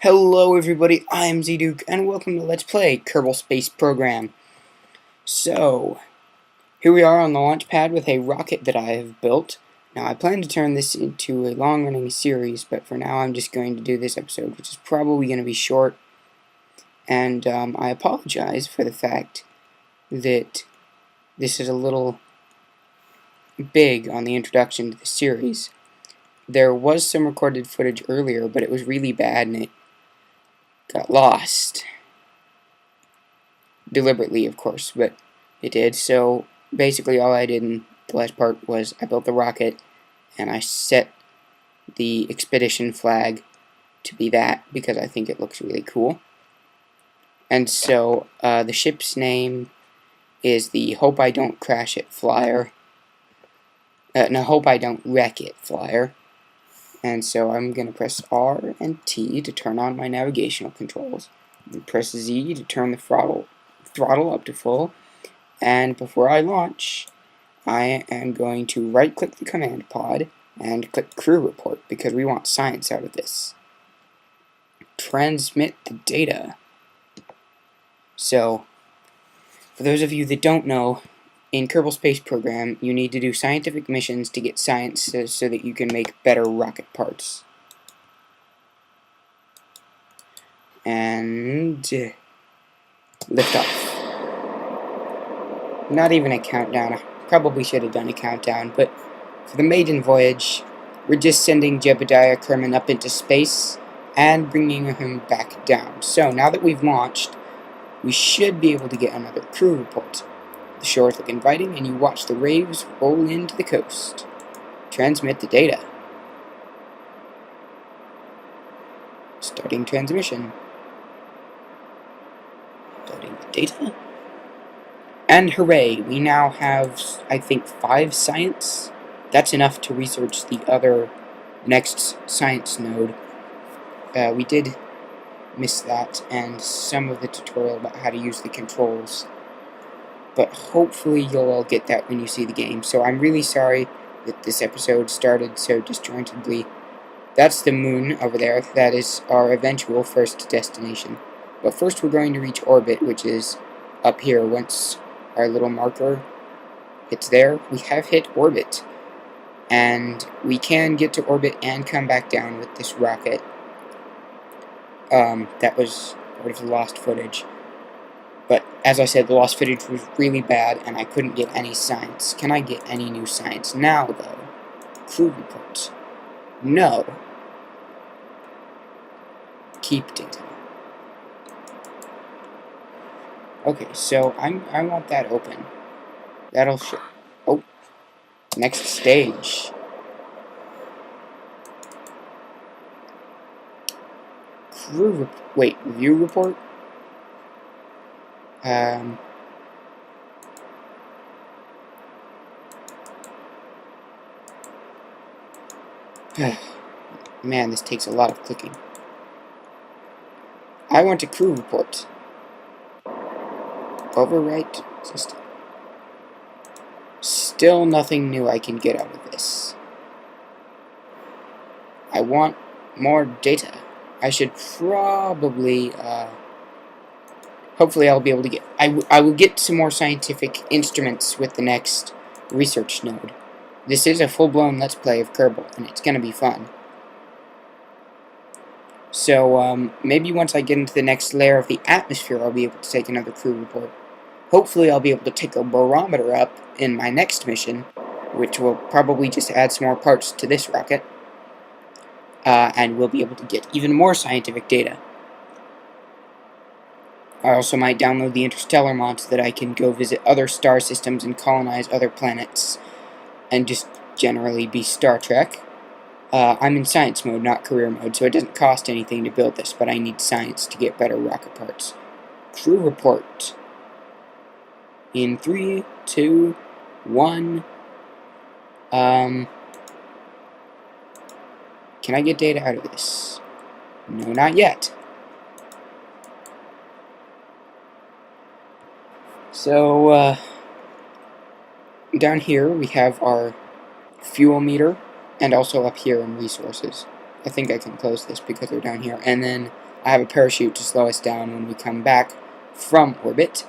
Hello everybody, I am Zduke, and welcome to Let's Play Kerbal Space Program. So, here we are on the launch pad with a rocket that I have built. Now, I plan to turn this into a long-running series, but for now I'm just going to do this episode, which is probably going to be short. And I apologize for the fact that this is a little big on the introduction to the series. There was some recorded footage earlier, but it was really bad and it got lost. Deliberately, of course, but it did. So basically all I did in the last part was I built the rocket and I set the expedition flag to be that because I think it looks really cool. And so the ship's name is the Hope I Don't Crash It flyer. No, Hope I Don't Wreck It flyer. And so I'm going to press R and T to turn on my navigational controls. And press Z to turn the throttle up to full. And before I launch, I am going to right-click the command pod and click Crew Report because we want science out of this. Transmit the data. So, for those of you that don't know, in Kerbal Space Program, you need to do scientific missions to get science so that you can make better rocket parts. And lift off. Not even a countdown. I probably should have done a countdown, but for the maiden voyage, we're just sending Jebadiah Kerman up into space and bringing him back down. So now that we've launched, we should be able to get another crew report. The shores look inviting, and you watch the waves roll into the coast. Transmit the data. Starting transmission. Loading the data. And hooray, we now have, I think, 5 science. That's enough to research the other next science node. We did miss that, and some of the tutorial about how to use the controls. But hopefully you'll all get that when you see the game. So I'm really sorry that this episode started so disjointedly. That's the moon over there. That is our eventual first destination. But first we're going to reach orbit, which is up here. Once our little marker hits there, we have hit orbit. And we can get to orbit and come back down with this rocket. That was part of the lost footage. But, as I said, the lost footage was really bad, and I couldn't get any science. Can I get any new science now, though? Crew reports. No. Keep data. Okay, so I want that open. That'll show. Oh. Next stage. Review report? Man, this takes a lot of clicking. I want a crew report. Overwrite system. Still nothing new I can get out of this. I want more data. I should probably, hopefully I'll be able to get... I will get some more scientific instruments with the next research node. This is a full-blown Let's Play of Kerbal, and it's going to be fun. So, maybe once I get into the next layer of the atmosphere, I'll be able to take another crew report. Hopefully I'll be able to take a barometer up in my next mission, which will probably just add some more parts to this rocket. And we'll be able to get even more scientific data. I also might download the interstellar mods so that I can go visit other star systems and colonize other planets, and just generally be Star Trek. I'm in science mode, not career mode, so it doesn't cost anything to build this, but I need science to get better rocket parts. Crew report. In 3, 2, 1... Can I get data out of this? No, not yet. So, down here we have our fuel meter, and also up here in resources. I think I can close this because they're down here. And then I have a parachute to slow us down when we come back from orbit.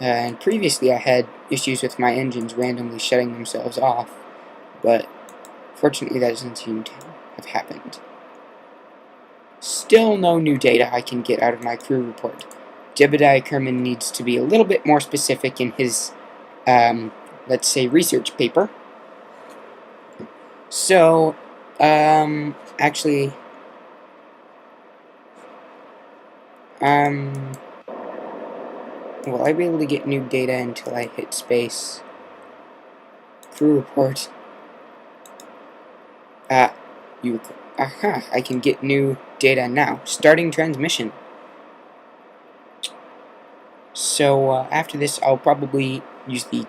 And previously I had issues with my engines randomly shutting themselves off, but fortunately that doesn't seem to have happened. Still no new data I can get out of my crew report. Jebadiah Kerman needs to be a little bit more specific in his, let's say, research paper. So, actually, will I be able to get new data until I hit space? Crew report. I can get new data now. Starting transmission. So, after this, I'll probably use the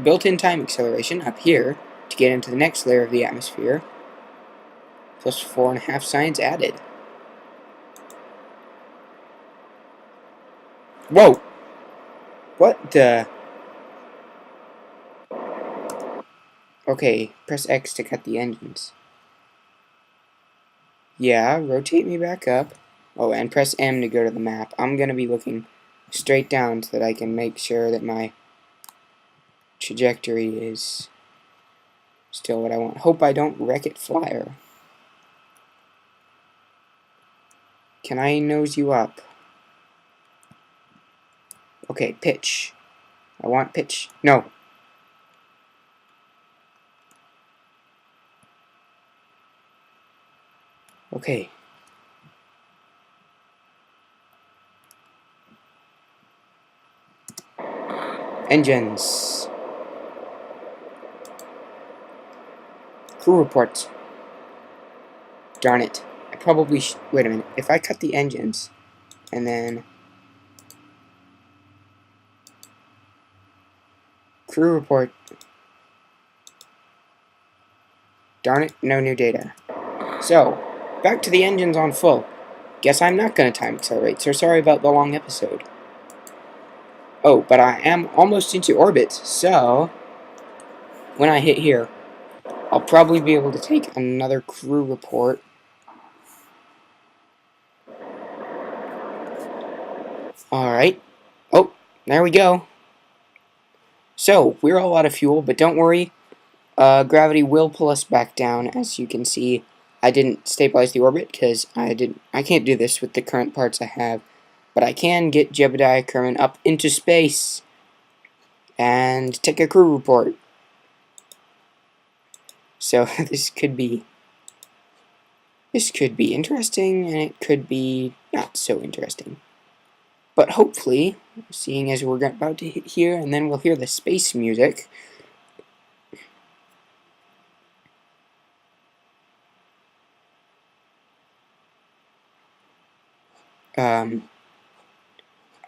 built-in time acceleration up here to get into the next layer of the atmosphere, plus 4.5 science added. Whoa! What the? Okay, press X to cut the engines. Yeah, rotate me back up. Oh, and press M to go to the map. I'm gonna be looking straight down so that I can make sure that my trajectory is still what I want. Hope I don't wreck it flyer. Can I nose you up? Okay, pitch. I want pitch. No. Okay. Engines. Crew reports. Darn it. I probably wait a minute. If I cut the engines and then crew report. Darn it, no new data. So, back to the engines on full. Guess I'm not going to time accelerate, so sorry about the long episode. Oh, but I am almost into orbit, so when I hit here, I'll probably be able to take another crew report. Alright. Oh, there we go. So, we're all out of fuel, but don't worry. Gravity will pull us back down. As you can see, I didn't stabilize the orbit because I can't do this with the current parts I have. But I can get Jebadiah Kerman up into space and take a crew report. So this could be interesting, and it could be not so interesting. But hopefully, seeing as we're about to hit here, and then we'll hear the space music.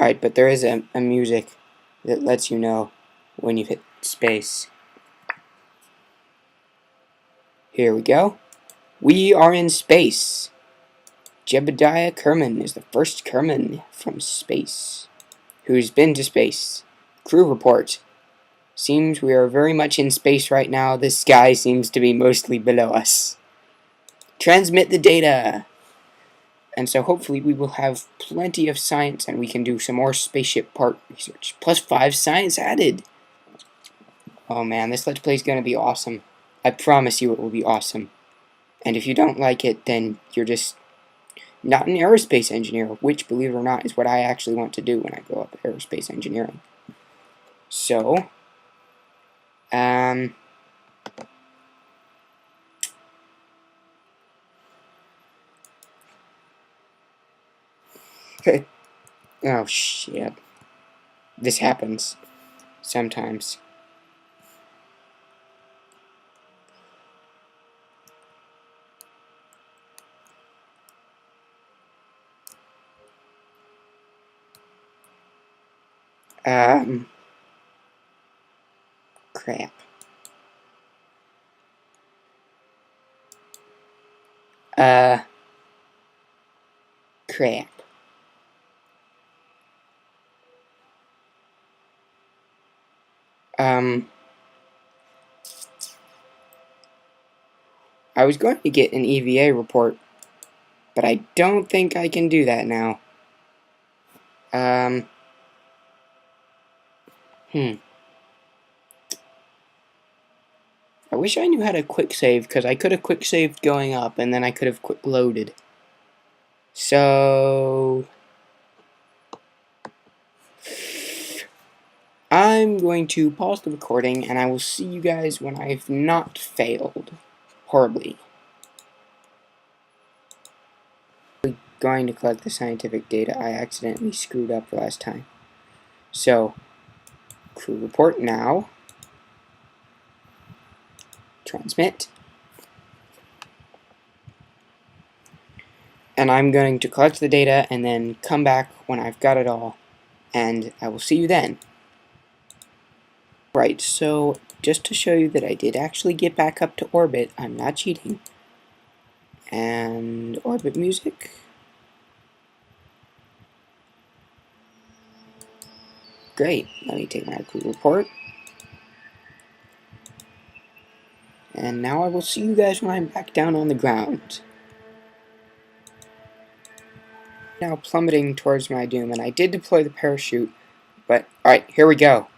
Alright, but there is a music that lets you know when you've hit space. Here we go. We are in space. Jebadiah Kerman is the first Kerman from space who's been to space. Crew report. Seems we are very much in space right now. The sky seems to be mostly below us. Transmit the data. And so hopefully we will have plenty of science and we can do some more spaceship part research. Plus 5 science added. Oh man, this Let's Play is going to be awesome. I promise you it will be awesome. And if you don't like it, then you're just not an aerospace engineer, which, believe it or not, is what I actually want to do when I go up aerospace engineering. So, oh shit. This happens sometimes. Crap. Crap. I was going to get an EVA report, but I don't think I can do that now. I wish I knew how to quick save, because I could have quick saved going up, and then I could have quick loaded. So I'm going to pause the recording, and I will see you guys when I've not failed horribly. Going to collect the scientific data I accidentally screwed up the last time. So, crew report now. Transmit. And I'm going to collect the data and then come back when I've got it all. And I will see you then. Right, so just to show you that I did actually get back up to orbit, I'm not cheating. And orbit music. Great, let me take my crew report. And now I will see you guys when I'm back down on the ground. Now plummeting towards my doom, and I did deploy the parachute, but alright, here we go.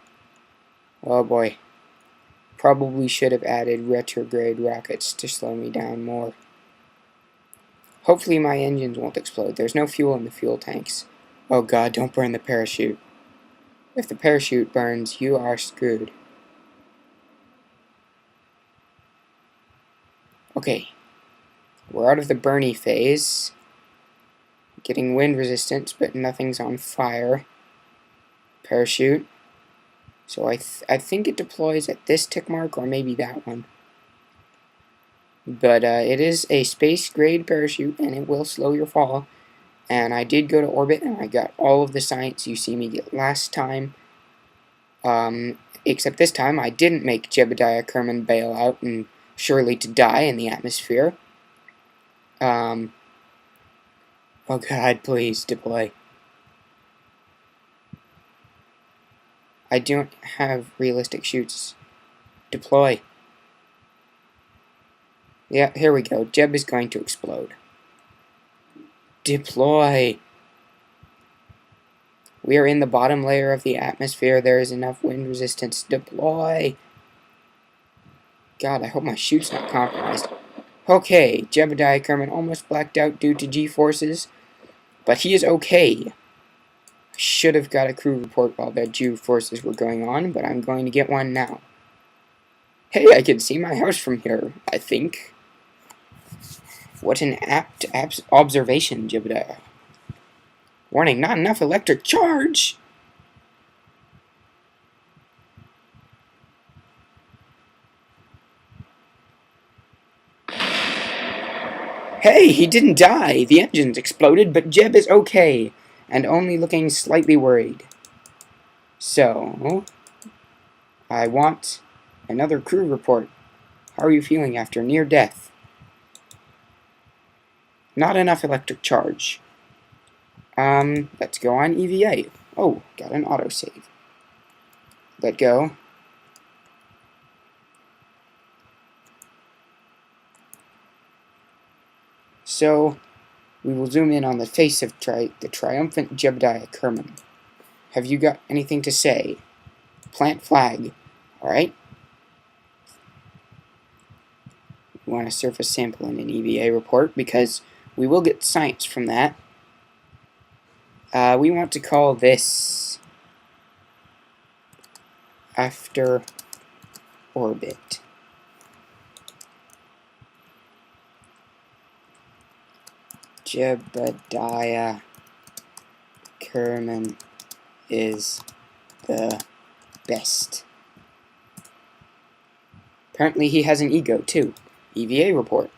Oh boy. Probably should have added retrograde rockets to slow me down more. Hopefully my engines won't explode. There's no fuel in the fuel tanks. Oh god, don't burn the parachute. If the parachute burns, you are screwed. Okay. We're out of the burny phase. Getting wind resistance, but nothing's on fire. Parachute. So I think it deploys at this tick mark, or maybe that one. But it is a space-grade parachute, and it will slow your fall. And I did go to orbit, and I got all of the science you see me get last time. Except this time, I didn't make Jebadiah Kerman bail out and surely to die in the atmosphere. Oh god, please deploy. I don't have realistic chutes. Deploy. Yeah, here we go. Jeb is going to explode. Deploy. We are in the bottom layer of the atmosphere. There is enough wind resistance. Deploy. God, I hope my chute's not compromised. Okay, Jebadiah Kerman almost blacked out due to G-forces, but he is okay. Should have got a crew report while the G-forces were going on, but I'm going to get one now. Hey, I can see my house from here, I think. What an apt observation, Jebadiah. Warning, not enough electric charge! Hey, he didn't die! The engines exploded, but Jeb is okay, and only looking slightly worried. So, I want another crew report. How are you feeling after near death? Not enough electric charge. Let's go on EVA. Oh, got an autosave. Let go. So, we will zoom in on the face of the triumphant Jebadiah Kerman. Have you got anything to say? Plant flag. Alright. We want a surface sample in an EVA report because we will get science from that. We want to call this after orbit. Jebadiah Kerman is the best. Apparently he has an ego too. EVA report.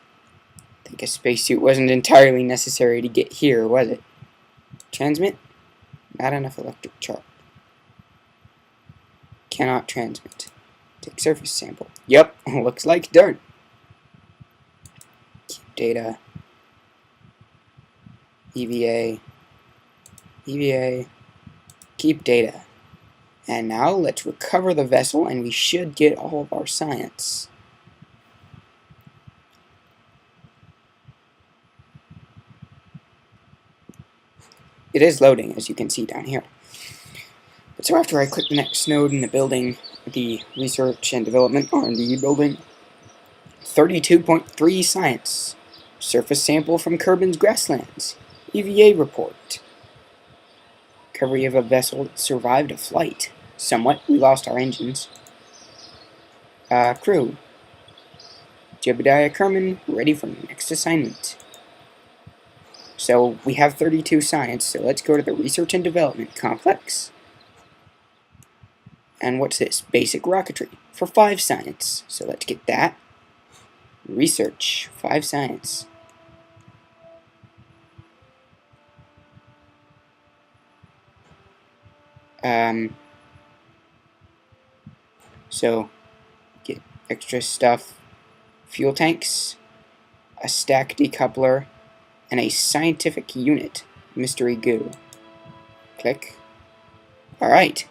I think a spacesuit wasn't entirely necessary to get here, was it? Transmit? Not enough electric charge. Cannot transmit. Take surface sample. Yep, looks like dirt. Keep data. EVA. EVA. Keep data. And now let's recover the vessel and we should get all of our science. it is loading, as you can see down here. But so after I click the next node in the building, the Research and Development R&D building, 32.3 science. Surface sample from Kerbin's grasslands. EVA report. Recovery of a vessel that survived a flight. Somewhat, we lost our engines. Crew. Jebadiah Kerman, ready for the next assignment. So we have 32 science, so let's go to the Research and Development Complex. And what's this? Basic rocketry for 5 science. So let's get that. Research, 5 science. So get extra stuff. Fuel tanks, a stack decoupler, and a scientific unit. Mystery goo. Click. Alright.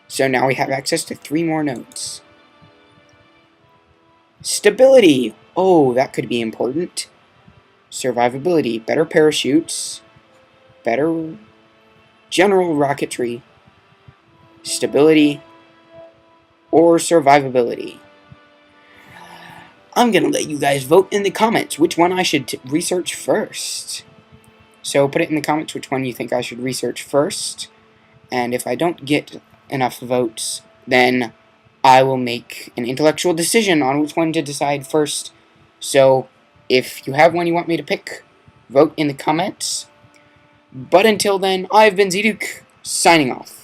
So now we have access to 3 more nodes. Stability! Oh, that could be important. Survivability, better parachutes, better general rocketry, stability, or survivability. I'm gonna let you guys vote in the comments which one I should research first. So put it in the comments which one you think I should research first, and if I don't get enough votes, then I will make an intellectual decision on which one to decide first. So if you have one you want me to pick, vote in the comments. But until then, I've been Zeduk, signing off.